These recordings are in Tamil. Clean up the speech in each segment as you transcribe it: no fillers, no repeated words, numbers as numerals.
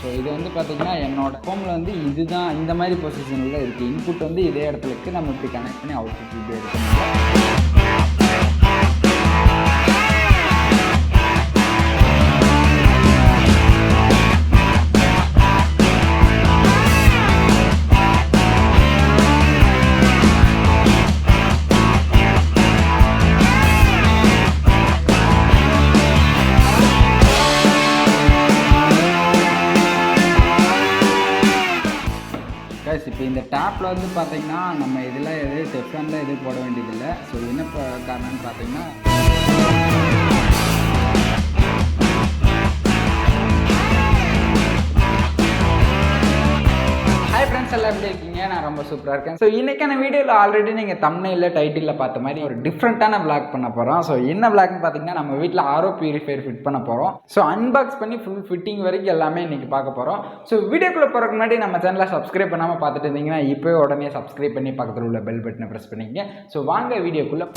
ஸோ இது வந்து பார்த்திங்கன்னா என்னோடய ஃபோனில் வந்து இதுதான் இந்த மாதிரி பொசிஷனில் இருக்குது. இன்புட் வந்து இதே இடத்துல இருக்குது. நம்ம இப்படி கனெக்ட் பண்ணி அவுட்புட் இப்படி எடுக்கணும். இப்போ இந்த டேப்பில் வந்து பார்த்திங்கன்னா நம்ம இதில் டெஃப்லானில் எதுவும் போட வேண்டியதில்லை. ஸோ என்ன காரணம்னு பார்த்திங்கன்னா ஹாய் ஃப்ரெண்ட்ஸ், எல்லாம் எப்படி இருக்கீங்க? நான் ரொம்ப சூப்பராக இருக்கேன். ஸோ இன்றைக்கான வீடியோவில் ஆல்ரெடி நீங்கள் தம்ப்நெயிலில் டைட்டிலில் பார்த்த மாதிரி ஒரு டிஃப்ரெண்ட்டான விளாக் பண்ண போகிறோம். ஸோ என்ன விளாக்னு பார்த்தீங்கன்னா நம்ம வீட்டில் ஆரோ பியூரிஃபையர் ஃபிட் பண்ண போகிறோம். ஸோ அன்பாக்ஸ் பண்ணி ஃபுல் ஃபிட்டிங் வரைக்கும் எல்லாமே இன்றைக்கி பார்க்க போகிறோம். ஸோ வீடியோக்குள்ளே போகிறதுக்கு முன்னாடி நம்ம சேனலை சப்ஸ்கிரைப் பண்ணாமல் பார்த்துட்டு இருந்தீங்கன்னா இப்போ உடனே சப்ஸ்கிரைப் பண்ணி பக்கத்தில் உள்ள பெல் பட்டனை ப்ரெஸ் பண்ணிக்கங்க. ஸோ வாங்க வீடியோக்குள்ளே.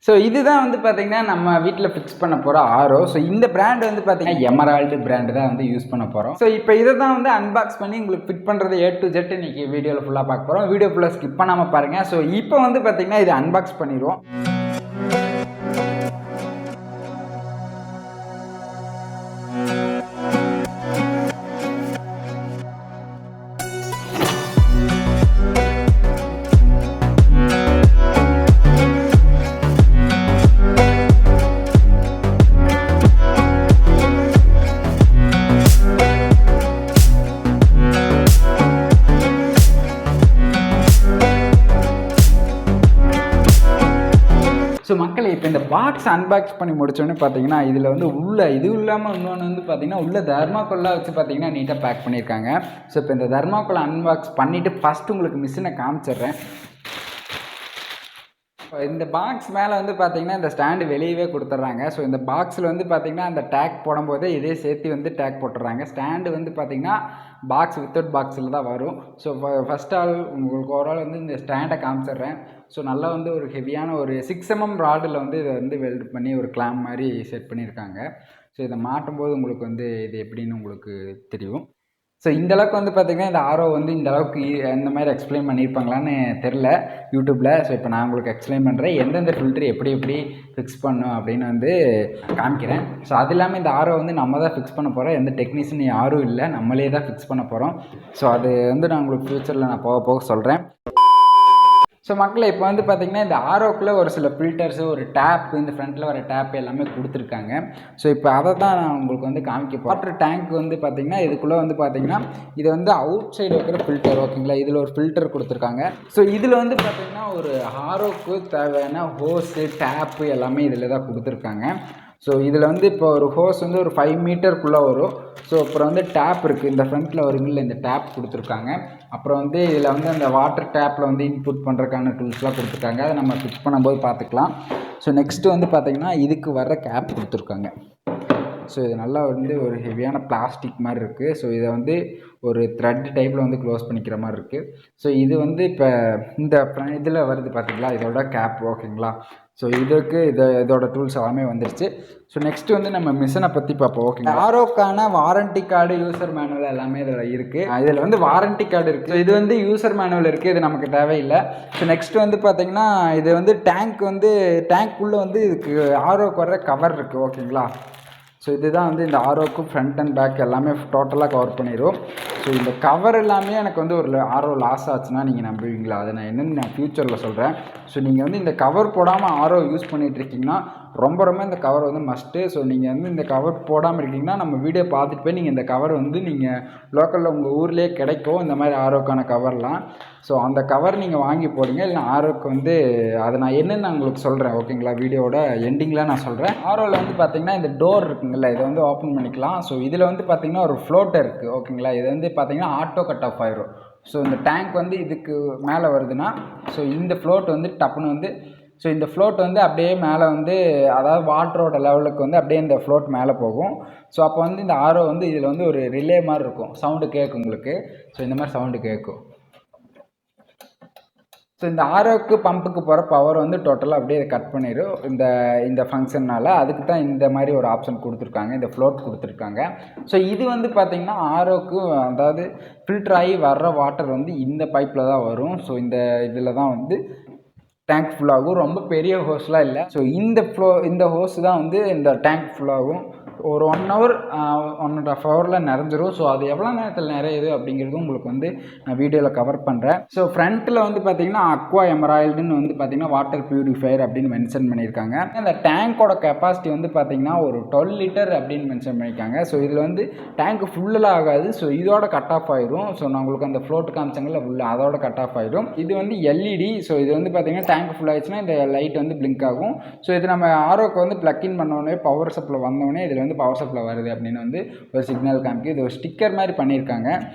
ஸோ இதுதான் வந்து பார்த்திங்கன்னா நம்ம வீட்டில் ஃபிக்ஸ் பண்ண போகிற ஆரோ. ஸோ இந்த பிராண்ட் வந்து பார்த்திங்கன்னா எமரால்டு பிராண்டு தான் வந்து யூஸ் பண்ண போகிறோம். ஸோ இப்போ இதை தான் வந்து அன்பாக்ஸ் பண்ணி உங்களுக்கு ஃபிட் பண்ணுறது A to Z இன்றைக்கி வீடியோவில் ஃபுல்லாக பார்க்க போகிறோம். வீடியோ ஃபுல்லாக ஸ்கிப் பண்ணாமல் பாருங்கள். ஸோ இப்போ வந்து பார்த்திங்கன்னா இதை அன்பாக்ஸ் பண்ணிடுவோம். ஸோ மக்களை இப்போ இந்த பாக்ஸ் அன்பாக்ஸ் பண்ணி முடிச்சோன்னு பார்த்தீங்கன்னா இதில் வந்து இது இல்லாமல் இன்னொன்று வந்து பார்த்திங்கன்னா உள்ள தர்மாக்கோல்லாம் வச்சு பார்த்திங்கன்னா நீட்டாக பேக் பண்ணியிருக்காங்க. ஸோ இப்போ இந்த தர்மாக்கோலை அன்பாக்ஸ் பண்ணிவிட்டு ஃபஸ்ட்டு உங்களுக்கு மிஷினை காமிச்சிடுறேன். இந்த பாக்ஸ் மேலே வந்து பார்த்திங்கன்னா இந்த ஸ்டாண்டு வெளியவே கொடுத்துட்றாங்க. ஸோ இந்த பாக்ஸில் வந்து பார்த்திங்கன்னா அந்த டேக் போடும்போதே இதே சேர்த்து வந்து டேக் போட்டுடுறாங்க. ஸ்டாண்டு வந்து பார்த்திங்கன்னா பாக்ஸ் வித்தவுட் பாக்ஸில் தான் வரும். ஸோ ஃபஸ்ட் ஆல் உங்களுக்கு ஓவரால் வந்து இந்த ஸ்டாண்டை காமிச்சிட்றேன். ஸோ நல்லா வந்து ஒரு ஹெவியான ஒரு 6 mm ராடில் வந்து இதை வந்து வெல்ட் பண்ணி ஒரு கிளாம் மாதிரி செட் பண்ணியிருக்காங்க. ஸோ இதை மாட்டும்போது உங்களுக்கு வந்து இது எப்படின்னு உங்களுக்கு தெரியும். ஸோ இந்தளவுக்கு வந்து பார்த்திங்கன்னா இந்த ஆரோ வந்து இந்தளவுக்கு இந்த மாதிரி எக்ஸ்பிளைன் பண்ணியிருப்பாங்களான்னு தெரில யூடியூப்பில். ஸோ இப்போ நான் உங்களுக்கு எக்ஸ்பிளைன் பண்ணுறேன் எந்தெந்த ஃபில்ட்ரு எப்படி ஃபிக்ஸ் பண்ணும் அப்படின்னு வந்து காமிக்கிறேன். ஸோ அது இல்லாமல் இந்த ஆரோ வந்து நம்ம தான் ஃபிக்ஸ் பண்ண போகிறோம். எந்த டெக்னீஷியன் யாரும் இல்லை, நம்மளே தான் ஃபிக்ஸ் பண்ண போகிறோம். ஸோ அது வந்து நான் உங்களுக்கு ஃப்யூச்சரில் நான் போக சொல்கிறேன். ஸோ மக்களை இப்போ வந்து பார்த்திங்கன்னா இந்த ஆரோக்குள்ளே ஒரு சில ஃபில்டர்ஸு, ஒரு டேப், இந்த ஃப்ரண்ட்டில் வர டேப் எல்லாமே கொடுத்துருக்காங்க. ஸோ இப்போ அதை தான் நான் உங்களுக்கு வந்து காமிக்க வாட்டர் டேங்க் வந்து பார்த்திங்கன்னா இதுக்குள்ளே வந்து பார்த்திங்கன்னா இது வந்து அவுட் சைடு வைக்கிற ஃபில்டர், ஓகேங்களா. இதில் ஒரு ஃபில்டர் கொடுத்துருக்காங்க. ஸோ இதில் வந்து பார்த்திங்கன்னா ஒரு ஆரோக்கு தேவையான ஹோஸு, டேப்பு எல்லாமே இதில் தான் கொடுத்துருக்காங்க. ஸோ இதில் வந்து இப்போ ஒரு ஹோஸ் வந்து ஒரு 5 மீட்டருக்குள்ளே வரும். ஸோ அப்புறம் வந்து டேப் இருக்குது, இந்த ஃப்ரண்ட்டில் வருங்கள்ல இந்த டேப் கொடுத்துருக்காங்க. அப்புறம் வந்து இதில் வந்து அந்த வாட்டர் டேப்பில் வந்து இன்புட் பண்ணுறதுக்கான டூல்ஸ்லாம் கொடுத்துருக்காங்க. அதை நம்ம ஃபிக்ஸ் பண்ணும்போது பார்த்துக்கலாம். ஸோ நெக்ஸ்ட்டு வந்து பார்த்திங்கன்னா இதுக்கு வர்ற கேப் கொடுத்துருக்காங்க. ஸோ இது நல்லா வந்து ஒரு ஹெவியான பிளாஸ்டிக் மாதிரி இருக்குது. ஸோ இதை வந்து ஒரு த்ரெட் டைப்பில் வந்து க்ளோஸ் பண்ணிக்கிற மாதிரி இருக்குது. ஸோ இது வந்து இப்போ இந்த இதில் வருது பார்த்திங்களா, இதோட கேப், ஓகேங்களா. ஸோ இதுக்கு இதோட டூல்ஸ் எல்லாமே வந்துருச்சு. ஸோ நெக்ஸ்ட்டு வந்து நம்ம மிஷினை பற்றி பார்ப்போம், ஓகேங்களா. ஆரோக்கான வாரண்டி கார்டு, யூசர் மேனுவல் எல்லாமே இதில் இருக்குது. இதில் வந்து வாரண்டி கார்டு இருக்குது. இது வந்து யூசர் மேனுவல் இருக்குது, இது நமக்கு தேவையில்லை. ஸோ நெக்ஸ்ட்டு வந்து பார்த்திங்கன்னா இது வந்து டேங்க்குள்ளே வந்து இதுக்கு ஆரோக்கு வர்ற கவர் இருக்குது, ஓகேங்களா. ஸோ இதுதான் வந்து இந்த ஆரோக்கு ஃப்ரண்ட் அண்ட் பேக் எல்லாமே டோட்டலாக கவர் பண்ணிடும். ஸோ இந்த கவர் எல்லாமே எனக்கு வந்து ஒரு ஆரோ லாஸ் ஆச்சுன்னா நீங்கள் நம்புவீங்களா? அதை நான் என்னென்னு நான் ஃப்யூச்சரில் சொல்கிறேன். ஸோ நீங்கள் வந்து இந்த கவர் போடாமல் ஆரோ யூஸ் பண்ணிகிட்ருக்கீங்கன்னா ரொம்ப இந்த கவர் வந்து மஸ்ட்டு. ஸோ நீங்கள் வந்து இந்த கவர் போடாமல் இருக்கீங்கன்னா நம்ம வீடியோ பார்த்துட்டு போய் நீங்கள் இந்த கவர் வந்து நீங்கள் லோக்கலில் உங்கள் ஊர்லேயே கிடைக்கும் இந்த மாதிரி ஆரோக்கான கவர்லாம். ஸோ அந்த கவர் நீங்கள் வாங்கி போடுங்க. இல்லை ஆரோக்கு வந்து அதை நான் என்னென்னு நான் உங்களுக்கு சொல்கிறேன், ஓகேங்களா. வீடியோட எண்டிங்கில் நான் சொல்கிறேன். ஆரோவில் வந்து பார்த்திங்கன்னா இந்த டோர் இருக்குங்களா, இதை வந்து ஓப்பன் பண்ணிக்கலாம். ஸோ இதில் வந்து பார்த்திங்கன்னா ஒரு ஃப்ளோட்டர் இருக்குது, ஓகேங்களா. இது வந்து பார்த்திங்கன்னா ஆட்டோ கட் ஆஃப் ஆயிரும். ஸோ இந்த டேங்க் வந்து இதுக்கு மேலே வருதுன்னா ஸோ இந்த ஃப்ளோட் வந்து டப்புன்னு வந்து ஸோ இந்த ஃப்ளோட் வந்து அப்படியே மேலே வந்து அதாவது வாட்டரோட லெவலுக்கு வந்து அப்படியே இந்த ஃப்ளோட் மேலே போகும். ஸோ அப்போ வந்து இந்த ஆரோ வந்து இதில் வந்து ஒரு ரிலே மாதிரி இருக்கும், சவுண்டு கேட்கும் உங்களுக்கு. ஸோ இந்த மாதிரி சவுண்டு கேட்கும். ஸோ இந்த ஆரோக்கு பம்புக்கு போகிற பவர் வந்து டோட்டலாக அப்படியே கட் பண்ணிடும் இந்த ஃபங்க்ஷனால். அதுக்கு தான் இந்த மாதிரி ஒரு ஆப்ஷன் கொடுத்துருக்காங்க, இந்த ஃப்ளோட் கொடுத்துருக்காங்க. ஸோ இது வந்து பார்த்திங்கன்னா ஆரோக்கு அதாவது ஃபில்டர் ஆகி வர்ற வாட்டர் வந்து இந்த பைப்பில் தான் வரும். ஸோ இந்த இதில் தான் வந்து டேங்க் ஃபுல்லாகும். ரொம்ப பெரிய ஹோஸ்லாம் இல்லை. ஸோ இந்த ஹோஸ் தான் வந்து இந்த டேங்க் ஃபுல்லாகும். ஒரு 1 ஹவர் 1.5 ஹவரில் நிறைஞ்சிரும். ஸோ அது எவ்வளோ நேரத்தில் நிறையுது அப்படிங்கிறது உங்களுக்கு வந்து நான் வீடியோவில் கவர் பண்ணுறேன். ஸோ ஃப்ரண்ட்டில் வந்து பார்த்திங்கன்னா அக்வா எமரால்டுன்னு வந்து பார்த்திங்கன்னா வாட்டர் ப்யூரிஃபையர் அப்படின்னு மென்ஷன் பண்ணியிருக்காங்க. அந்த டேங்கோட கெப்பாசிட்டி வந்து பார்த்திங்கன்னா ஒரு 12 லிட்டர் அப்படின்னு மென்ஷன் பண்ணியிருக்காங்க. ஸோ இதில் வந்து டேங்க் ஃபுல்லெலாம் ஆகாது. ஸோ இதோட கட் ஆஃப் ஆயிரும். ஸோ நான் உங்களுக்கு அந்த ஃப்ளோட் காமிச்சங்கள்ல ஃபுல்லாக அதோட கட் ஆஃப் ஆயிடும். இது வந்து எல்இடி. ஸோ இது வந்து பார்த்திங்கன்னா டேங்க் ஃபுல் ஆயிடுச்சுன்னா இந்த லைட் வந்து பிளிங்க் ஆகும். ஸோ இது நம்ம ஆரோக்கு வந்து பிளக்இன் பண்ணோடனே பவர் சப்ளை வந்தோடனே இதில் வந்து பவர் சப்ளை வருது அப்படின்னு வந்து ஒரு சிக்னல் காமிக்கு. இது ஒரு ஸ்டிக்கர் மாதிரி பண்ணியிருக்காங்க.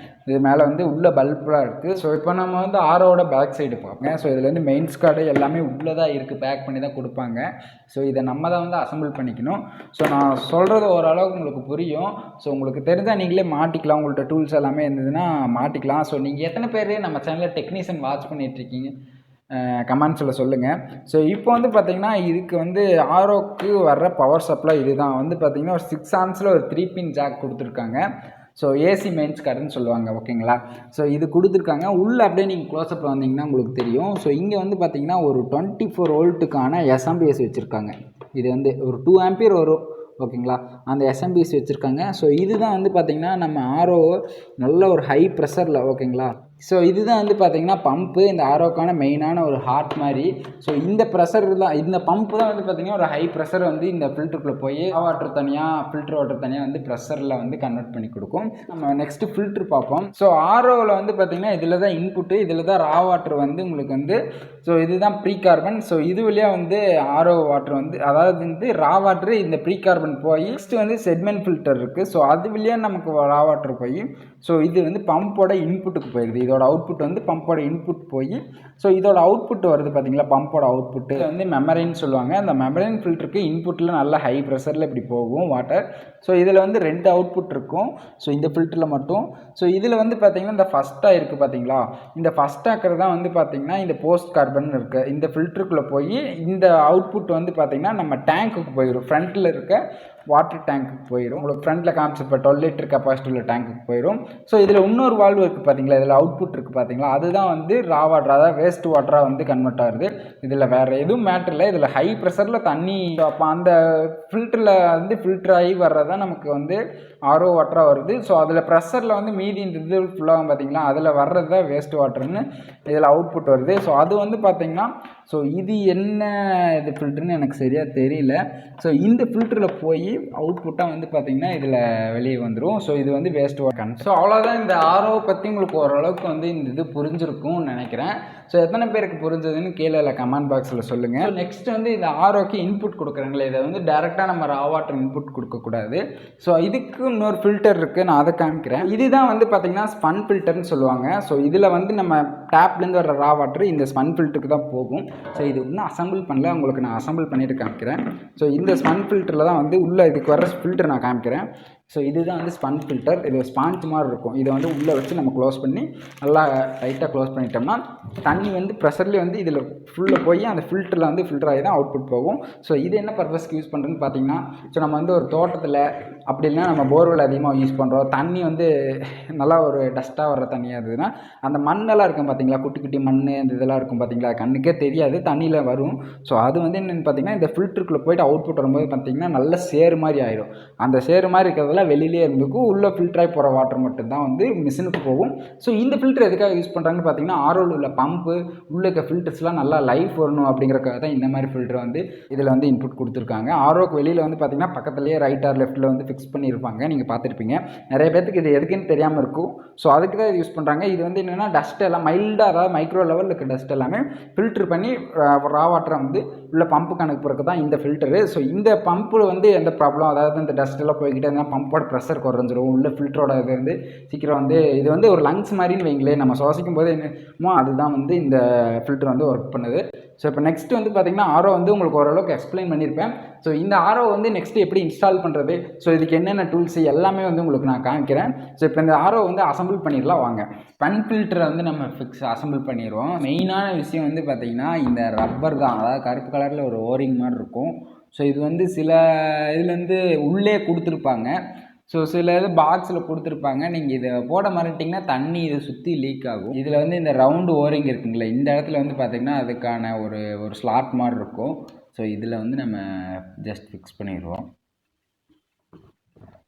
இது மேலே வந்து உள்ள பல்பெலாம் இருக்குது. ஸோ இப்போ நம்ம வந்து ஆரோட பேக் சைடு பார்ப்போம். ஸோ இதில் வந்து மெயின்ஸ் கார்டு எல்லாமே உள்ளே தான் இருக்குது, பேக் பண்ணி தான் கொடுப்பாங்க. ஸோ இதை நம்ம தான் வந்து அசம்பிள் பண்ணிக்கணும். ஸோ நான் சொல்கிறது ஓரளவுக்கு உங்களுக்கு புரியும். ஸோ உங்களுக்கு தெரிஞ்சால் நீங்களே மாட்டிக்கலாம். உங்கள்கிட்ட டூல்ஸ் எல்லாமே இருந்ததுன்னா மாட்டிக்கலாம். ஸோ நீங்கள் எத்தனை பேர் நம்ம சேனலில் டெக்னீஷியன் வாட்ச் பண்ணிகிட்ருக்கீங்க கமெண்ட்ஸில் சொல்லுங்கள். ஸோ இப்போ வந்து பார்த்திங்கன்னா இதுக்கு வந்து ஆரோக்கு வர்ற பவர் சப்ளை இது தான் வந்து பார்த்திங்கன்னா ஒரு 6 ஆம்ஸில் ஒரு 3 பின் ஜாக் கொடுத்துருக்காங்க. ஸோ ஏசி மெயின்ஸ் கார்டுன்னு சொல்லுவாங்க, ஓகேங்களா. ஸோ இது கொடுத்துருக்காங்க. உள்ளே அப்படியே நீங்கள் க்ளோஸ்அப்பில் வந்தீங்கன்னா உங்களுக்கு தெரியும். ஸோ இங்கே வந்து பார்த்திங்கன்னா ஒரு 24 வோல்ட்டுக்கான எஸ்எம்பிஎஸ் வச்சுருக்காங்க. இது வந்து ஒரு 2 ஆம்பியர் வரும், ஓகேங்களா. அந்த எஸ்எம்பிஎஸ் வச்சுருக்காங்க. ஸோ இதுதான் வந்து பார்த்திங்கன்னா நம்ம ஆரோ நல்ல ஒரு ஹை ப்ரெஷரில், ஓகேங்களா. ஸோ இதுதான் வந்து பார்த்திங்கன்னா பம்பு, இந்த ஆரோக்கான மெயினான ஒரு ஹார்ட் மாதிரி. ஸோ இந்த ப்ரெஷர் தான், இந்த பம்பு தான் வந்து பார்த்திங்கன்னா ஒரு ஹை ப்ரெஷர் வந்து இந்த ஃபில்டருக்குள்ளே போய் வாட்டர் தனியாக ஃபில்டர் வாட்டர் தனியாக வந்து ப்ரெஷரில் வந்து கன்வெர்ட் பண்ணி கொடுக்கும். நம்ம நெக்ஸ்ட்டு ஃபில்ட்ரு பார்ப்போம். ஸோ ஆரோவில் வந்து பார்த்திங்கன்னா இதில் தான் இன்புட்டு, இதில் தான் ரா வாட்டர் வந்து உங்களுக்கு வந்து ஸோ இதுதான் ப்ரீ கார்பன். ஸோ இது வழியாக வந்து ஆரோ வாட்டர் வந்து அதாவது வந்து ரா வாட்டர் இந்த ப்ரீ கார்பன் போய் நெக்ஸ்ட்டு வந்து செட்மெண்ட் ஃபில்டர் இருக்குது. ஸோ அது வழியாக நமக்கு ரா வாட்டர் போய் ஸோ இது வந்து பம்போட இன்புட்டுக்கு போயிடுது. இதோட அவுட்புட் வந்து பம்போட இன்புட் போய் ஸோ இதோட அவுட்புட் வருது பார்த்தீங்களா, பம்போட அவுட்புட்டு வந்து மெமரின்னு சொல்லுவாங்க. அந்த மெமரின் ஃபில்டருக்கு இன்புட்டில் நல்ல ஹை ப்ரெஷரில் இப்படி போகும் வாட்டர். ஸோ இதில் வந்து 2 அவுட்புட் இருக்கும். ஸோ இந்த ஃபில்டரில் மட்டும். ஸோ இதில் வந்து பார்த்திங்கன்னா இந்த ஃபஸ்ட்டாக இருக்குது பார்த்தீங்களா, இந்த ஃபஸ்ட்டாக்கிறது தான் வந்து பார்த்திங்கன்னா இந்த போஸ்ட் கார்பன் இருக்குது. இந்த ஃபில்டருக்குள்ளே போய் இந்த அவுட்புட் வந்து பார்த்திங்கன்னா நம்ம டேங்க்குக்கு போயிடும், ஃப்ரண்ட்டில் இருக்க வாட்டர் டேங்க்குக்கு போயிடும். உங்களுக்கு ஃப்ரண்ட்டில் காமிச்சு இப்போ 12 லிட்டர் கெப்பாசிட்டி உள்ள டேங்க்குக்கு போயிடும். ஸோ இதில் இன்னொரு வால்வு இருக்குது பார்த்தீங்களா, இதில் அவுட்புட் இருக்குது பார்த்தீங்களா, அதுதான் வந்து ரா வாட்டர் அதாவது வேஸ்ட் வாட்டராக வந்து கன்வெர்ட் ஆகுது. இதில் வேறு எதுவும் மேட்ரு இல்லை. இதில் ஹை ப்ரெஷரில் தண்ணி அப்போ அந்த ஃபில்டரில் வந்து ஃபில்டர் ஆகி வர்றதான் நமக்கு வந்து ஆரோ வாட்டராக வருது. ஸோ அதில் ப்ரெஷரில் வந்து மீதி இந்த இது ஃபுல்லாக பார்த்தீங்களா அதில் வர்றது தான் வேஸ்ட் வாட்டர்னு இதில் அவுட்புட் வருது. ஸோ அது வந்து பார்த்திங்கன்னா ஸோ இது என்ன இது ஃபில்டர்னு எனக்கு சரியாக தெரியல. ஸோ இந்த ஃபில்டரில் போய் அவுட்புட்டாக வந்து பார்த்திங்கன்னா இதில் வெளியே வந்துடும். ஸோ இது வந்து வேஸ்ட் வாட்டர். ஸோ அவ்வளோதான். இந்த ஆரோவை பற்றி உங்களுக்கு ஓரளவுக்கு வந்து இந்த இது புரிஞ்சிருக்கும்னு நினைக்கிறேன். ஸோ எத்தனை பேருக்கு புரிஞ்சதுன்னு கீழே கமெண்ட் பாக்ஸில் சொல்லுங்கள். நெக்ஸ்ட் வந்து இந்த ஆரோக்கு இன்புட் கொடுக்குறாங்களே, இதை வந்து டேரெக்டாக நம்ம ரா வாட்டர் இன்புட் கொடுக்கக்கூடாது. ஸோ இதுக்கு இன்னொரு ஃபில்டர் இருக்குது, நான் அதை காமிக்கிறேன். இதுதான் வந்து பார்த்திங்கன்னா ஸ்பன் ஃபில்டர்னு சொல்லுவாங்க. ஸோ இதில் வந்து நம்ம டேப்லேருந்து வர ரா வாட்டர் இந்த ஸ்பன் ஃபில்டருக்கு தான் போகும். ஸோ இது இன்னும் அசம்பிள் பண்ணல, உங்களுக்கு நான் அசம்பிள் பண்ணிவிட்டு காமிக்கிறேன். ஸோ இந்த ஸ்பன் ஃபில்டரில் தான் வந்து உள்ளே இதுக்கு வர ஃபில்டர் நான் காமிக்கிறேன். ஸோ இதுதான் வந்து ஸ்பன் ஃபில்டர். இது ஸ்பாஞ்ச் மாதிரி இருக்கும். இதை வந்து உள்ளே வச்சு நம்ம க்ளோஸ் பண்ணி நல்லா டைட்டாக க்ளோஸ் பண்ணிட்டோம்னா தண்ணி வந்து ப்ரெஷர்லேயே வந்து இதில் ஃபுல்லாக போய் அந்த ஃபில்டரில் வந்து ஃபில்டர் ஆகி தான் அவுட்புட் போகும். ஸோ இது என்ன பர்பஸ்க்கு யூஸ் பண்ணுறதுன்னு பார்த்தீங்கன்னா, ஸோ நம்ம வந்து ஒரு தோட்டத்தில் அப்படி இல்லைன்னா நம்ம போர்வெல் அதிகமாக யூஸ் பண்ணுறோம், தண்ணி வந்து நல்லா ஒரு டஸ்ட்டாக வர்ற தண்ணியாக இருந்ததுன்னா அந்த மண்ணெல்லாம் இருக்கும் பார்த்தீங்களா, குட்டி குட்டி மண் அந்த இதெல்லாம் இருக்கும் பார்த்தீங்களா, கண்ணுக்கே தெரியாது, தண்ணியில் வரும். ஸோ அது வந்து என்னென்னு பார்த்தீங்கன்னா இந்த ஃபில்டருக்குள்ளே போயிட்டு அவுட்புட் வரும்போது பார்த்தீங்கன்னா நல்ல சேறு மாதிரி ஆயிடும். அந்த சேறு மாதிரி இருக்கிறதுல வெளியிலே இருந்துக்கும், உள்ளே ஃபில்டராகி போகிற வாட்டர் மட்டும்தான் வந்து மிஷினுக்கு போகும். ஸோ இந்த ஃபில்டர் எதுக்காக யூஸ் பண்ணுறாங்கன்னு பார்த்தீங்கன்னா ஆரோவில் உள்ள பம்பு உள்ளே இருக்க ஃபில்டர்ஸ்லாம் நல்லா லைஃப் வரணும் அப்படிங்கிறக்காக தான் இந்த மாதிரி ஃபில்டர் வந்து இதில் வந்து இன்புட் கொடுத்துருக்காங்க. ஆரோக்கு வெளியில் வந்து பார்த்தீங்கன்னா பக்கத்துலேயே ரைட் ஆர் லெஃப்ட்டில் வந்து ஃபிக்ஸ் பண்ணியிருப்பாங்க, நீங்கள் பார்த்துருப்பீங்க. நிறைய பேருக்கு இது எதுக்குன்னு தெரியாமல் இருக்கும். ஸோ அதுக்கு தான் யூஸ் பண்ணுறாங்க. இது வந்து என்னென்னா டஸ்ட் எல்லாம் மைல்டாக அதாவது மைக்ரோ லெவலில் இருக்க டஸ்ட் எல்லாமே ஃபில்டர் பண்ணி ரா வாட்டரை வந்து உள்ள பம்பு கணக்கு பிறகு தான் இந்த ஃபில்டரு. ஸோ இந்த பம்பில் வந்து எந்த ப்ராப்ளம் அதாவது இந்த டஸ்ட் எல்லாம் போய்கிட்டே இருந்தால் பம்ப் பம்போட ப்ரெஷர் குறைஞ்சிரும். உள்ள ஃபில்டரோட இது வந்து சீக்கிரம் வந்து இது வந்து ஒரு லங்ஸ் மாதிரின்னு வைங்களேன். நம்ம சுவாசிக்கும் போது என்னமோ அதுதான் வந்து இந்த ஃபில்டர் வந்து ஒர்க் பண்ணுது. ஸோ இப்போ நெக்ஸ்ட் வந்து பார்த்தீங்கன்னா ஆரோ வந்து உங்களுக்கு ஓரளவுக்கு எக்ஸ்பிளைன் பண்ணியிருப்பேன். ஸோ இந்த ஆரோ வந்து நெக்ஸ்ட்டு எப்படி இன்ஸ்டால் பண்ணுறது, ஸோ இதுக்கு என்னென்ன டூல்ஸ் எல்லாமே வந்து உங்களுக்கு நான் காமிக்கிறேன். ஸோ இப்போ இந்த ஆரோ வந்து அசம்பிள் பண்ணிடலாம் வாங்க. ஸ்பன் ஃபில்டரை வந்து நம்ம அசம்பிள் பண்ணிடுவோம். மெயினான விஷயம் வந்து பார்த்தீங்கன்னா இந்த ரப்பர் தான், அதாவது கருப்பு கலரில் ஒரு ஓரிங் மாதிரி இருக்கும். ஸோ இது வந்து சில இதுலேருந்து உள்ளே கொடுத்துருப்பாங்க. ஸோ சில இது பாக்ஸில் கொடுத்துருப்பாங்க. நீங்கள் இதை போட மறந்துட்டிங்கன்னா தண்ணி இதை சுற்றி லீக் ஆகும். இதில் வந்து இந்த ரவுண்டு ஓரிங் இருக்குங்களே, இந்த இடத்துல வந்து பார்த்திங்கன்னா அதுக்கான ஒரு ஸ்லாட் மாதிரி இருக்கும். ஸோ இதில் வந்து நம்ம ஜஸ்ட் ஃபிக்ஸ் பண்ணிடுவோம்.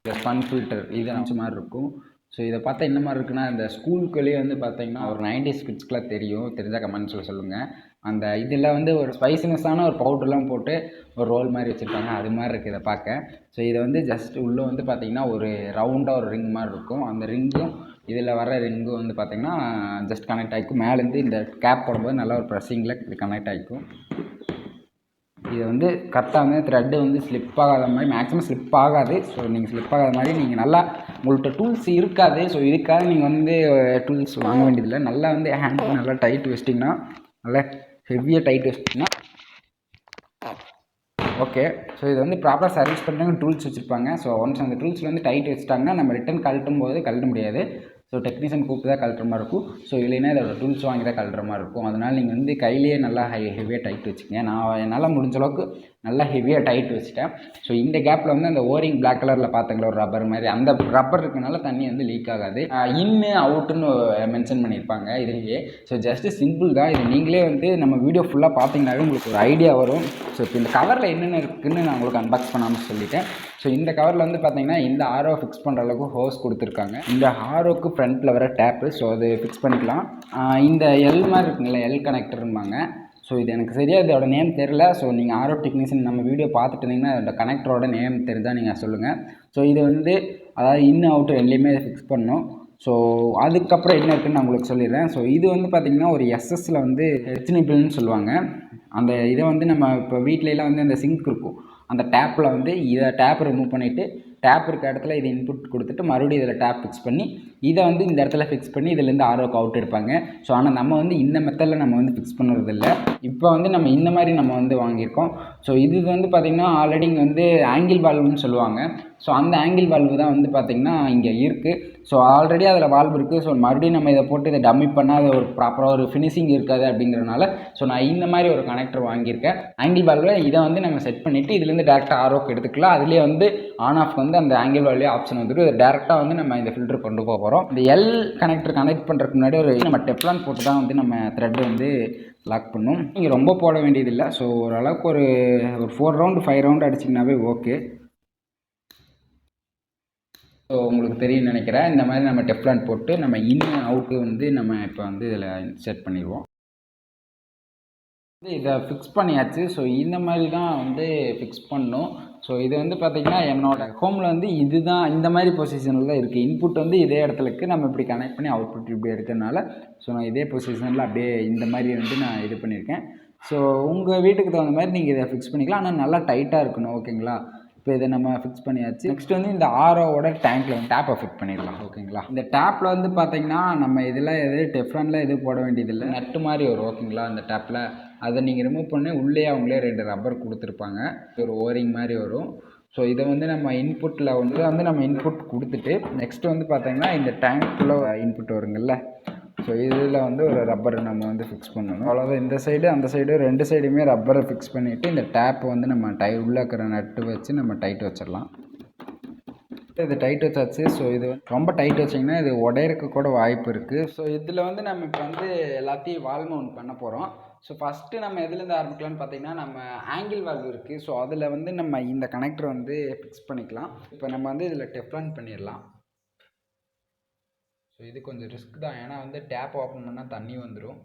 இந்த ஸ்பன் ஃபில்டர் இது அஞ்சு மாதிரி இருக்கும். ஸோ இதை பார்த்தா என்ன மாதிரி இருக்குன்னா, இந்த ஸ்கூலுக்குள்ளேயே வந்து பார்த்தீங்கன்னா ஒரு 90s கிட்ஸ்க்குலாம் தெரிஞ்சால் கமெண்ட்ஸில் சொல்லுங்கள். அந்த இதில் வந்து ஒரு ஸ்பைசினஸான ஒரு பவுடர்லாம் போட்டு ஒரு ரோல் மாதிரி வச்சுருப்பாங்க, அது மாதிரி இருக்குது இதை பார்க்க. ஸோ இதை வந்து ஜஸ்ட் உள்ளே வந்து பார்த்திங்கன்னா ஒரு ரவுண்டாக ஒரு ரிங் மாதிரி இருக்கும். அந்த ரிங்கும் இதில் வர ரிங்கும் வந்து பார்த்திங்கன்னா ஜஸ்ட் கனெக்ட் ஆகிக்கும். மேலேருந்து இந்த கேப் போடும்போது நல்லா ஒரு ப்ரெஸ்ஸிங்கில் இது கனெக்ட் ஆகிக்கும். இதை வந்து கரெக்டாக வந்து த்ரெட்டு வந்து ஸ்லிப் ஆகாத மாதிரி, மேக்ஸிமம் ஸ்லிப் ஆகாது. ஸோ நீங்கள் ஸ்லிப் ஆகாத மாதிரி நீங்கள் நல்லா உங்கள்கிட்ட டூல்ஸ் இருக்காது. ஸோ இதுக்காக நீங்கள் வந்து டூல்ஸ் வாங்க வேண்டியதில்லை. நல்லா வந்து ஹேண்ட் நல்லா டைட் வச்சிட்டிங்கன்னா, நல்லா ஹெவியாக டைட் வச்சிட்டிங்கன்னா ஓகே. ஸோ இது வந்து ப்ராப்பராக சர்வீஸ் பண்ணுறவங்க டூல்ஸ் வச்சுருப்பாங்க. ஸோ ஒன்ஸ் அந்த டூல்ஸில் வந்து டைட் வச்சுட்டாங்கன்னா நம்ம ரிட்டன் கழட்டும் போது கழட்ட முடியாது. ஸோ டெக்னீஷியன் கூப்பிட்டு தான் கழட்டுற மாதிரி இருக்கும். ஸோ இல்லைன்னா இதோட டூல்ஸ் வாங்கி தான் கழட்டுற மாதிரி இருக்கும். அதனால் நீங்கள் வந்து கையிலேயே நல்லா ஹெவியாக டைட் வச்சுக்கங்க. நான் என்னால் முடிஞ்ச அளவுக்கு நல்லா ஹெவியாக டைட் வச்சுட்டேன். ஸோ இந்த கேப்பில் வந்து அந்த ஓரிங் பிளாக் கலரில் பார்த்துங்களா ஒரு ரப்பர் மாதிரி, அந்த ரப்பர் இருக்கனால தண்ணி வந்து லீக் ஆகாது. இன்னு அவுட்டுன்னு மென்ஷன் பண்ணியிருப்பாங்க இதுலேயே. ஸோ ஜஸ்ட்டு சிம்பிள் தான். இது நீங்களே வந்து நம்ம வீடியோ ஃபுல்லாக பார்த்தீங்கன்னாவே உங்களுக்கு ஒரு ஐடியா வரும். ஸோ இப்போ இந்த கவரில் என்னென்ன இருக்குதுன்னு நான் உங்களுக்கு அன்பாக்ஸ் பண்ணாமல் சொல்லிட்டேன். ஸோ இந்த கவரில் வந்து பார்த்தீங்கன்னா இந்த ஆரோ ஃபிக்ஸ் பண்ணுற அளவுக்கு ஹோஸ் கொடுத்துருக்காங்க. இந்த ஆரோக்கு ஃப்ரண்ட்டில் வர டேப்பு, ஸோ அது ஃபிக்ஸ் பண்ணிக்கலாம். இந்த எல் மாதிரி இருக்குங்களா, எல் கனெக்டரும்பாங்க. ஸோ இது எனக்கு சரியாக இதோட நேம் தெரில. ஸோ நீங்கள் ஆரோ டெக்னீஷியன் நம்ம வீடியோ பார்த்துட்டு இருந்தீங்கன்னா அதோட கனெக்டரோட நேம் தெரிஞ்சால் நீங்கள் சொல்லுங்கள். ஸோ இது வந்து அதாவது இன் அவுட் ரெண்டுலேயுமே இதை ஃபிக்ஸ் பண்ணணும். ஸோ அதுக்கப்புறம் என்ன இருக்குதுன்னு நான் உங்களுக்கு சொல்லிடுறேன். ஸோ இது வந்து பார்த்திங்கன்னா ஒரு எஸ்எஸ்சில் வந்து ஹெச்னிபிள்னு சொல்லுவாங்க. அந்த இதை வந்து நம்ம இப்போ வீட்டிலலாம் வந்து அந்த சிங்க் இருக்கும், அந்த டேப்பில் வந்து இதை டேப் ரிமூவ் பண்ணிவிட்டு டேப் இருக்க இடத்துல இதை இன்புட் கொடுத்துட்டு மறுபடியும் இதில் டேப் ஃபிக்ஸ் பண்ணி இதை வந்து இந்த இடத்துல ஃபிக்ஸ் பண்ணி இதிலேருந்து ஆரோக்கு அவுட் எடுப்பாங்க. ஸோ ஆனால் நம்ம வந்து இந்த மெத்தடில் நம்ம வந்து ஃபிக்ஸ் பண்ணுறதில்ல. இப்போ வந்து நம்ம இந்த மாதிரி நம்ம வந்து வாங்கியிருக்கோம். ஸோ இது வந்து பார்த்திங்கன்னா ஆல்ரெடி இங்கே வந்து ஆங்கிள் வால்வுன்னு சொல்லுவாங்க. ஸோ அந்த ஆங்கிள் வால்வு தான் வந்து பார்த்திங்கன்னா இங்கே இருக்குது. ஸோ ஆல்ரெடி அதில் வால்வு இருக்குது. ஸோ மறுபடியும் நம்ம இதை போட்டு இதை டம்மி பண்ணால் அது ஒரு ப்ராப்பராக ஒரு ஃபினிஷிங் இருக்காது அப்படிங்கிறனால ஸோ நான் இந்த மாதிரி ஒரு கனெக்டர் வாங்கியிருக்கேன். ஆங்கிள் வால்வில் இதை வந்து நம்ம செட் பண்ணிவிட்டு இதுலேருந்து டேரெக்டாக ஆரோக்கு எடுத்துக்கலாம். அதுலேயே வந்து ஆன் ஆஃப் வந்து அந்த ஆங்கிள் வால்வே ஆப்ஷன் வந்துட்டு டேரெக்டாக வந்து நம்ம இந்த ஃபில்டர் கொண்டு போக போகிறோம். இந்த எல் கனெக்டர் கனெக்ட் பண்ணுறதுக்கு முன்னாடி ஒரு நம்ம டெப்லான் போட்டு தான் வந்து நம்ம த்ரெட் வந்து லாக் பண்ணும். நீங்கள் ரொம்ப போட வேண்டியதில்லை. ஸோ ஓரளவுக்கு ஒரு 4 ரவுண்டு 5 ரவுண்டு அடிச்சிங்கனாவே ஓகே. ஸோ உங்களுக்கு தெரியும்னு நினைக்கிறேன். இந்த மாதிரி நம்ம டெப்லான் போட்டு நம்ம இன் அவுட்டு வந்து நம்ம இப்போ வந்து இதில் செட் பண்ணிடுவோம். இதை ஃபிக்ஸ் பண்ணியாச்சு. ஸோ இந்த மாதிரி தான் வந்து ஃபிக்ஸ் பண்ணணும். ஸோ இது வந்து பார்த்திங்கன்னா என்னோடய ஹோமில் வந்து இதுதான் இந்த மாதிரி பொசிஷனில் தான் இருக்குது. இன்புட் வந்து இதே இடத்துல இருக்குது. நம்ம இப்படி கனெக்ட் பண்ணி அவுட்புட் இப்படி எடுக்கிறதுனால ஸோ நான் இதே பொசிஷனில் அப்படியே இந்த மாதிரி வந்து நான் இது பண்ணியிருக்கேன். ஸோ உங்கள் வீட்டுக்கு தகுந்த மாதிரி நீங்கள் இதை ஃபிக்ஸ் பண்ணிக்கலாம். ஆனால் நல்லா டைட்டாக இருக்கணும், ஓகேங்களா? இப்போ இதை நம்ம ஃபிக்ஸ் பண்ணியாச்சு. நெக்ஸ்ட் வந்து இந்த ஆரோவோட டேங்க்கில் வந்து டேப்பை ஃபிட் பண்ணிடலாம், ஓகேங்களா? இந்த டேப்பில் வந்து பார்த்திங்கன்னா நம்ம இதில் டெஃப்ரானில் எதுவும் போட வேண்டியதில்லை. நட்டு மாதிரி வரும், ஓகேங்களா? அந்த டேப்பில் அதை நீங்கள் ரிமூவ் பண்ணி உள்ளே அவங்களே 2 ரப்பர் கொடுத்துருப்பாங்க. ஒரு ஓரிங் மாதிரி வரும். ஸோ இதை வந்து நம்ம இன்புட்டில் வந்து நம்ம இன்புட் கொடுத்துட்டு நெக்ஸ்ட்டு வந்து பார்த்திங்கன்னா இந்த டேங்க்குள்ளே இன்புட் வருங்கள்ல, ஸோ இதில் வந்து ஒரு ரப்பர் நம்ம வந்து ஃபிக்ஸ் பண்ணணும். அவ்வளோதான். இந்த சைடு அந்த சைடு 2 சைடுமே ரப்பரை ஃபிக்ஸ் பண்ணிவிட்டு இந்த டேப்பை வந்து நம்ம உள்ளே இருக்கிற நட்டு வச்சு நம்ம டைட் வச்சிடலாம். இது டைட் வச்சாச்சு. ஸோ இது ரொம்ப டைட் வச்சிங்கன்னா இது உடையறக்கு கூட வாய்ப்பு இருக்குது. ஸோ இதில் வந்து நம்ம இப்போ வந்து எல்லாத்தையும் வால் மவுண்ட் பண்ண போகிறோம். ஸோ ஃபஸ்ட்டு நம்ம எதுலேருந்து ஆரம்பிக்கலாம்னு பார்த்தீங்கன்னா நம்ம ஆங்கிள் வால்வு இருக்குது. ஸோ அதில் வந்து நம்ம இந்த கனெக்டர் வந்து ஃபிக்ஸ் பண்ணிக்கலாம். இப்போ நம்ம வந்து இதில் டெஃப்லான் பண்ணிடலாம். ஸோ இது கொஞ்சம் ரிஸ்க் தான், ஏன்னா வந்து டேப் ஓப்பன் பண்ணால் தண்ணி வந்துடும்.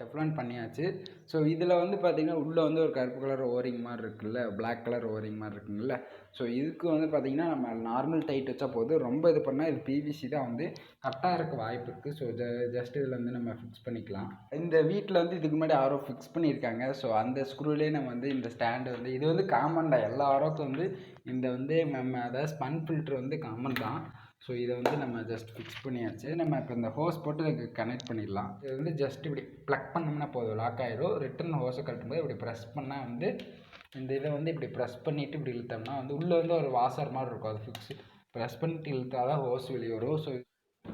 டெஃப்லான் பண்ணியாச்சு. ஸோ இதில் வந்து பார்த்திங்கன்னா உள்ளே வந்து ஒரு கருப்பு கலர் ஓரிங் மாதிரி இருக்குல்ல, பிளாக் கலர் ஓரிங் மாதிரி இருக்குங்கள்ல. ஸோ இதுக்கு வந்து பார்த்திங்கன்னா நம்ம நார்மல் டைட் வச்சா போதும். ரொம்ப இது பண்ணால் இது பிவிசி தான் வந்து கட்டாக இருக்க வாய்ப்பு இருக்குது. ஸோ ஜஸ்ட் இதில் வந்து நம்ம ஃபிக்ஸ் பண்ணிக்கலாம். இந்த வீட்டில் வந்து இதுக்கு முன்னாடி ஆரோ ஃபிக்ஸ் பண்ணியிருக்காங்க. ஸோ அந்த ஸ்க்ரூலேயே நம்ம வந்து இந்த ஸ்டாண்டு வந்து இது வந்து காமன் தான் எல்லா ஆரோக்கும் வந்து இந்த வந்து நம்ம அதாவது ஸ்பன் ஃபில்ட்ரு வந்து காமன் தான். ஸோ இதை வந்து நம்ம ஜஸ்ட் ஃபிக்ஸ் பண்ணியாச்சு. நம்ம இப்போ இந்த ஹோஸ் போட்டு இதுக்கு கனெக்ட் பண்ணிடலாம். இது வந்து ஜஸ்ட் இப்படி ப்ளக் பண்ணோம்னா போதும், லாக் ஆகிடும். ரிட்டன் ஹோஸை கட்டும்போது இப்படி ப்ரெஸ் பண்ணால் வந்து இந்த இதை வந்து இப்படி ப்ரெஸ் பண்ணிவிட்டு இப்படி இழுத்தோம்னா வந்து உள்ளே வந்து ஒரு வாசர் மாதிரி இருக்கும். அது ஃபிக்ஸ் ப்ரெஸ் பண்ணிட்டு இழுத்தா தான் ஹோஸ் வெளியே வரும். ஸோ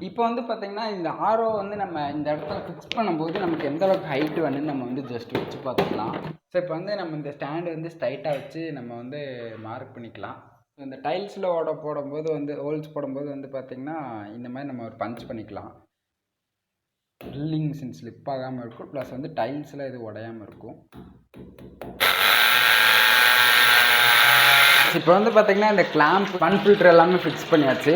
இப்போ வந்து பார்த்திங்கன்னா இந்த ஆரோ வந்து நம்ம இந்த இடத்துல ஃபிக்ஸ் பண்ணும்போது நமக்கு எந்த அளவுக்கு ஹைட்டு வேணும்னு நம்ம வந்து ஜஸ்ட் வச்சு பார்த்துக்கலாம். ஸோ இப்போ வந்து நம்ம இந்த ஸ்டாண்டு வந்து ஸ்ட்ரைட்டாக வச்சு நம்ம வந்து மார்க் பண்ணிக்கலாம். இந்த டைல்ஸில் போடும்போது வந்து ஹோல்ஸ் போடும்போது வந்து பார்த்திங்கன்னா இந்த மாதிரி நம்ம ஒரு பஞ்ச் பண்ணிக்கலாம். ட்ரில்லிங் மிஷின் ஸ்லிப் ஆகாமல் இருக்கும், ப்ளஸ் வந்து டைல்ஸில் இது உடையாமல் இருக்கும். இப்போ வந்து பார்த்திங்கன்னா இந்த கிளாம்ப் ஃபன் ஃபில்டர் எல்லாமே ஃபிக்ஸ் பண்ணியாச்சு.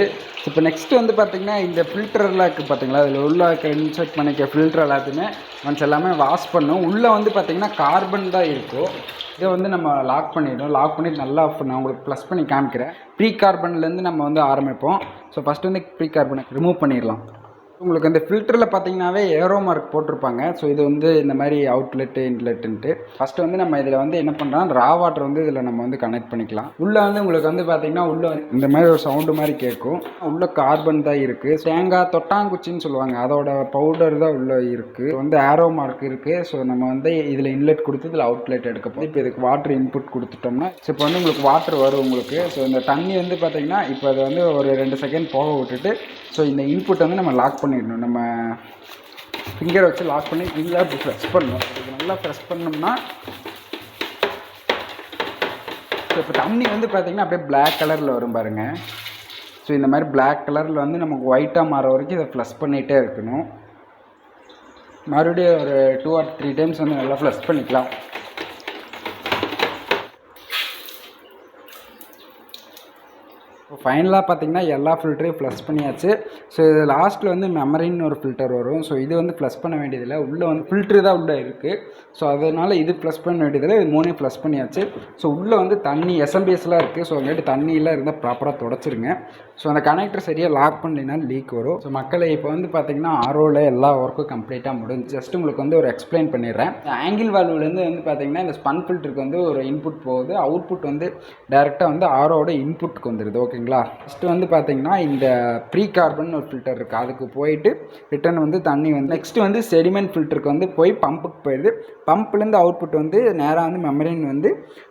இப்போ நெக்ஸ்ட்டு வந்து பார்த்திங்கன்னா இந்த ஃபில்டர்லாம் இருக்குது பார்த்திங்களா, அதில் உள்ள இன்செர்ட் பண்ணிக்க ஃபில்டர் எல்லாத்தையுமே ஒன்ஸ் எல்லாமே வாஷ் பண்ணும். உள்ளே வந்து பார்த்திங்கன்னா கார்பன் தான் இருக்கும். இதை வந்து நம்ம லாக் பண்ணிவிடும். லாக் பண்ணிவிட்டு நல்லா நான் உங்களுக்கு ப்ளஸ் பண்ணி காமிக்கிறேன். ப்ரீ கார்பன்லேருந்து நம்ம வந்து ஆரம்பிப்போம். ஸோ ஃபஸ்ட்டு வந்து ப்ரீ கார்பனை ரிமூவ் பண்ணிடலாம். உங்களுக்கு அந்த ஃபில்டரில் பார்த்திங்கனாவே ஏரோ மார்க் போட்டிருப்பாங்க. ஸோ இது வந்து இந்த மாதிரி அவுட்லெட்டு இன்லெட்டுன்ட்டு. ஃபஸ்ட்டு வந்து நம்ம இதில் வந்து என்ன பண்ணுறோம், ரா வாட்டர் வந்து இதில் நம்ம வந்து கனெக்ட் பண்ணிக்கலாம். உள்ளே வந்து உங்களுக்கு வந்து பார்த்திங்கன்னா உள்ளே இந்த மாதிரி ஒரு சவுண்டு மாதிரி கேட்கும். உள்ளே கார்பன் தான் இருக்குது. தேங்காய் தொட்டாங்குச்சின்னு சொல்லுவாங்க, அதோட பவுடர் தான் உள்ளே இருக்குது. வந்து ஏரோ மார்க் இருக்குது. ஸோ நம்ம வந்து இதில் இன்லெட் கொடுத்து இதில் அவுட்லெட் எடுக்கப்போம். இப்போ இதுக்கு வாட்டர் இன்புட் கொடுத்துட்டோம்னா ஸோ இப்போ வந்து உங்களுக்கு வாட்டர் வரும் உங்களுக்கு. ஸோ இந்த தண்ணி வந்து பார்த்திங்கன்னா இப்போ அதை வந்து ஒரு 2 செகண்ட் போக விட்டுட்டு ஸோ இந்த இன்புட் வந்து நம்ம லாக் பண்ணிடணும். நம்ம ஃபிங்கரை வச்சு லாக் பண்ணி ஃபுல்லாக இப்படி ப்ரெஸ் பண்ணணும். இது நல்லா ப்ரெஸ் பண்ணோம்னா ஸோ இப்போ தண்ணி வந்து பார்த்திங்கன்னா அப்படியே பிளாக் கலரில் வரும் பாருங்கள். ஸோ இந்த மாதிரி பிளாக் கலரில் வந்து நமக்கு ஒயிட்டாக மாற வரைக்கும் இதை ப்ளஸ் பண்ணிகிட்டே இருக்கணும். மறுபடியும் ஒரு 2 or 3 டைம்ஸ் வந்து நல்லா ப்ளஸ் பண்ணிக்கலாம். ஃபைனலாக பார்த்திங்கன்னா எல்லா ஃபில்டரையும் ப்ளஸ் பண்ணியாச்சு. ஸோ இது லாஸ்ட்டில் வந்து மெமரின்னு ஒரு ஃபில்டர் வரும். ஸோ இது வந்து ப்ளஸ் பண்ண வேண்டியதில்லை, உள்ளே வந்து ஃபில்ட்ரு தான் உள்ளே இருக்குது. ஸோ அதனால் இது ப்ளஸ் பண்ண வேண்டியதில்லை, இது 3 ப்ளஸ் பண்ணியாச்சு. ஸோ உள்ளே வந்து தண்ணி எஸ்எம்பிஎஸ்லாம் இருக்குது. ஸோ அங்கிட்டு தண்ணியெலாம் இருந்தால் ப்ராப்பராக தொடச்சிருங்க. ஸோ அந்த கனெக்டர் சரியாக லாக் பண்ணலைன்னா லீக் வரும். ஸோ மக்களை இப்போ வந்து பார்த்திங்கன்னா ஆரோவில் எல்லா ஒர்க்கும் கம்ப்ளீட்டாக முடிஞ்சு. ஜஸ்ட் உங்களுக்கு வந்து ஒரு எக்ஸ்பிளைன் பண்ணிடுறேன். ஆங்கிள் வால்வ்லேருந்து வந்து பார்த்திங்கன்னா இந்த ஸ்பன் ஃபில்டருக்கு வந்து ஒரு இன்புட் போகுது, அவுட்புட் வந்து டேரெக்டாக வந்து ஆரோட இன்புட்டுக்கு வந்துடுது. ஓகேங்களா? ஃபஸ்ட்டு வந்து பார்த்திங்கன்னா இந்த ப்ரீ கார்பன் ஒரு ஃபில்டர் இருக்குது, அதுக்கு போயிட்டு ரிட்டர்ன் வந்து தண்ணி வந்து நெக்ஸ்ட்டு வந்து செடிமெண்ட் ஃபில்டருக்கு வந்து போய் பம்புக்கு போயிடுது. பம்ப்லேருந்து அவுட்புட் வந்து நேராக வந்து மெமரின் வந்து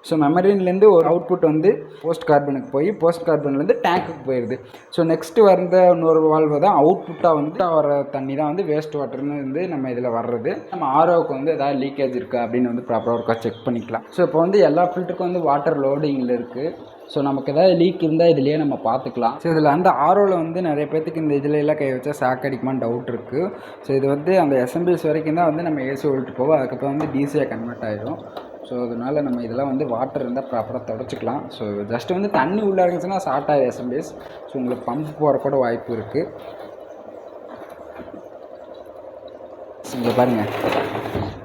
ஸோ மெமரின்லேருந்து ஒரு அவுட்புட் வந்து போஸ்ட் கார்பனுக்கு போய் போஸ்ட் கார்பன்லேருந்து டேங்க்குக்கு போயிடுது. ஸோ நெக்ஸ்ட்டு வந்த இன்னொரு வால்வு தான் அவுட்புட்டாக வந்து வர தண்ணி தான் வந்து வேஸ்ட் வாட்டர்னு வந்து நம்ம இதில் வர்றது. நம்ம ஆரோவுக்கு வந்து எதாவது லீக்கேஜ் இருக்கா அப்படின்னு வந்து ப்ராப்பராக ஒருக்கா செக் பண்ணிக்கலாம். ஸோ இப்போ வந்து எல்லா ஃபில்டருக்கும் வந்து வாட்டர் லோடிங்கில் இருக்குது. ஸோ நமக்கு எதாவது லீக் இருந்தால் இதுலேயே நம்ம பார்த்துக்கலாம். ஸோ இதில் அந்த ஆரோவில் வந்து நிறைய பேர்த்துக்கு இந்த இதில் எல்லாம் கை வச்சா ஷாக் அடிக்குமான்னு டவுட் இருக்குது. ஸோ இது வந்து அந்த எஸ்எம்பிஎஸ் வரைக்கும் தான் வந்து நம்ம ஏசி வோல்ட் போவோம், அதுக்கப்புறம் வந்து டிசியாக கன்வெர்ட் ஆகிடும். ஸோ அதனால் நம்ம இதெல்லாம் வந்து வாட்டர் இருந்தால் ப்ராப்பராக தொடச்சிக்கலாம். ஸோ ஜஸ்ட் வந்து தண்ணி உள்ளே இருந்துச்சுன்னா ஷார்ட் ஆகிடும் எஸ்எம்பிஎஸ். ஸோ உங்களுக்கு பம்ப் போகிற கூட வாய்ப்பு இருக்குது. இங்கே பாருங்கள்,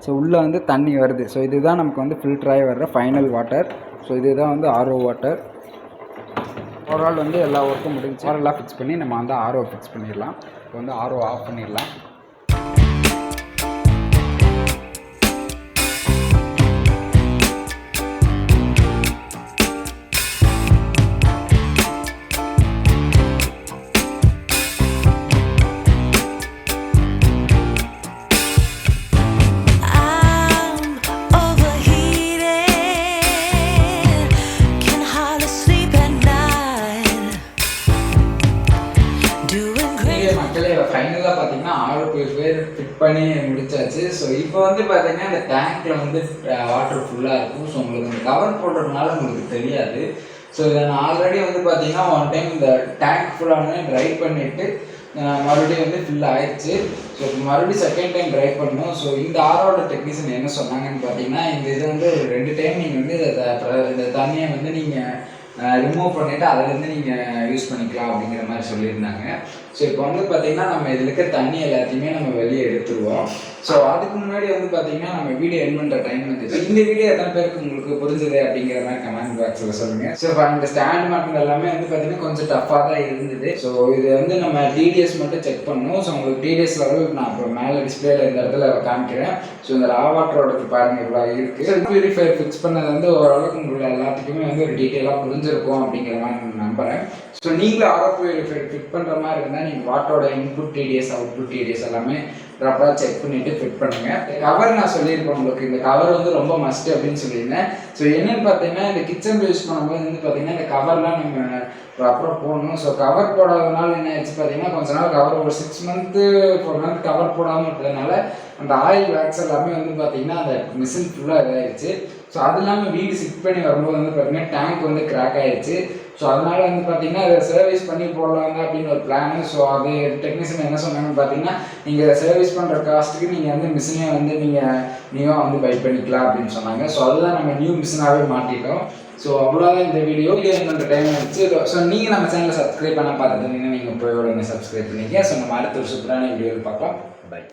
ஸோ உள்ளே வந்து தண்ணி வருது. ஸோ இதுதான் நமக்கு வந்து ஃபில்டராகி வர்ற ஃபைனல் வாட்டர். ஸோ இதுதான் வந்து ஆர்ஓ வாட்டர். ஓவரால் வந்து எல்லா ஒர்க்கும் முடிஞ்சு ஓவரெல்லாம் ஃபிக்ஸ் பண்ணி நம்ம வந்து ஆர்ஓ ஃபிக்ஸ் பண்ணிடலாம். இப்போ வந்து ஆர்ஓ ஆஃப் பண்ணிடலாம். ஃபைனலாக பார்த்தீங்கன்னா 6 பேர் ஃபிட் பண்ணி முடிச்சாச்சு. ஸோ இப்போ வந்து பார்த்தீங்கன்னா இந்த டேங்க்கில் வந்து வாட்டர் ஃபுல்லாக இருக்கும். ஸோ உங்களுக்கு இந்த கவர் போடுறதுனால உங்களுக்கு தெரியாது. ஸோ இதை நான் ஆல்ரெடி வந்து பார்த்தீங்கன்னா ஒன் டைம் இந்த டேங்க் ஃபுல்லாக ட்ரை பண்ணிவிட்டு மறுபடியும் வந்து ஃபில் ஆயிடுச்சு. ஸோ இப்போ மறுபடியும் செகண்ட் டைம் ட்ரை பண்ணணும். ஸோ இந்த ஆரோட டெக்னீஷியன் என்ன சொன்னாங்கன்னு பார்த்தீங்கன்னா இந்த இது வந்து 2 டைம் நீங்கள் வந்து இந்த தண்ணியை வந்து நீங்கள் ரிமூவ் பண்ணிவிட்டு அதிலேருந்து நீங்கள் யூஸ் பண்ணிக்கலாம் அப்படிங்கிற மாதிரி சொல்லியிருந்தாங்க. ஸோ இப்போ வந்து பார்த்திங்கன்னா நம்ம இதில் இருக்க தண்ணி எல்லாத்தையுமே நம்ம வெளியே எடுத்துருவோம். ஸோ அதுக்கு முன்னாடி வந்து பார்த்தீங்கன்னா நம்ம வீடியோ என் பண்ணுற டைம் வந்துச்சு. இந்த வீடியோ எத்தனை பேருக்கு உங்களுக்கு புரிஞ்சுது அப்படிங்கிற மாதிரி கமெண்ட் பாக்ஸில் சொல்லுங்கள். ஸோ இந்த ஸ்டாண்ட் மாட்டினது எல்லாமே வந்து பார்த்தீங்கன்னா கொஞ்சம் டஃப்பாக தான் இருந்தது. ஸோ இது வந்து நம்ம டிடிஎஸ் மட்டும் செக் பண்ணணும். ஸோ உங்களுக்கு டிடிஎஸ் லெவல் நான் அப்புறம் மேலே டிஸ்பிளேல இந்த இடத்துல காமிக்கிறேன். ஸோ இந்த ரா வாட்டரோடது பாருங்கள் இவ்வளோ இருக்குது. பியூரிஃபையர் ஃபிக்ஸ் பண்ணது வந்து ஓரளவுக்கு உங்களுக்கு எல்லாத்துக்குமே வந்து ஒரு டீட்டெயிலாக புரிஞ்சிருக்கும் அப்படிங்கிற மாதிரி நான் நம்புகிறேன். ஸோ நீங்களும் ஆரோ பியூரிஃபையர் ஃபிட் பண்ணுற மாதிரி இருந்தால் நீங்கள் வாட்டரோட இன்புட் டிடிஎஸ் அவுட்புட் டிடிஎஸ் எல்லாமே ப்ராப்பராக செக் பண்ணிவிட்டு ஃபிட் பண்ணுங்கள். கவர் நான் சொல்லியிருப்பேன் உங்களுக்கு, இந்த கவர் வந்து ரொம்ப மஸ்ட் அப்படின்னு சொல்லியிருந்தேன். ஸோ என்னென்னு பார்த்தீங்கன்னா இந்த கிச்சனில் யூஸ் பண்ணும்போது வந்து பார்த்தீங்கன்னா இந்த கவர்லாம் நம்ம ப்ராப்பராக போடணும். ஸோ கவர் போடாதனால என்ன ஆச்சு பார்த்தீங்கன்னா கொஞ்ச நாள் கவர் ஒரு 6 மந்த்து 4 மந்த் கவர் போடாமல் இருக்கிறதுனால அந்த ஆயில் வேக்ஸ் எல்லாமே வந்து பார்த்தீங்கன்னா அந்த மிஷின் ஃபுல்லாக இதாகிடுச்சு. ஸோ அது இல்லாமல் வீடு ஷிஃப்ட் பண்ணி வரும்போது வந்து பார்த்தீங்கன்னா டேங்க் வந்து கிராக் ஆகிடுச்சு. ஸோ அதனால் வந்து பார்த்தீங்கன்னா அதை சர்வீஸ் பண்ணி போடலாங்க அப்படின்னு ஒரு பிளானு. ஸோ அது டெக்னீஷியன் என்ன சொன்னாங்கன்னு பார்த்தீங்கன்னா நீங்கள் சர்வீஸ் பண்ணுற காஸ்ட்டுக்கு நீங்கள் வந்து மிஷினே வந்து நீங்கள் நியூவாக வந்து பை பண்ணிக்கலாம் அப்படின்னு சொன்னாங்க. ஸோ அதுதான் நம்ம நியூ மிஷினாகவே மாட்டிட்டோம். ஸோ அவ்வளோதான் இந்த வீடியோ பண்ணுற டைம் ஆகிடுச்சு. ஸோ நீங்கள் நம்ம சேனலை சப்ஸ்கிரைப் பண்ண பார்த்துட்டு நீங்கள் போய் உடனே சப்ஸ்கிரைப் பண்ணிக்க. ஸோ நம்ம அடுத்த ஒரு சூப்பரான வீடியோவில் பார்க்கலாம். பை.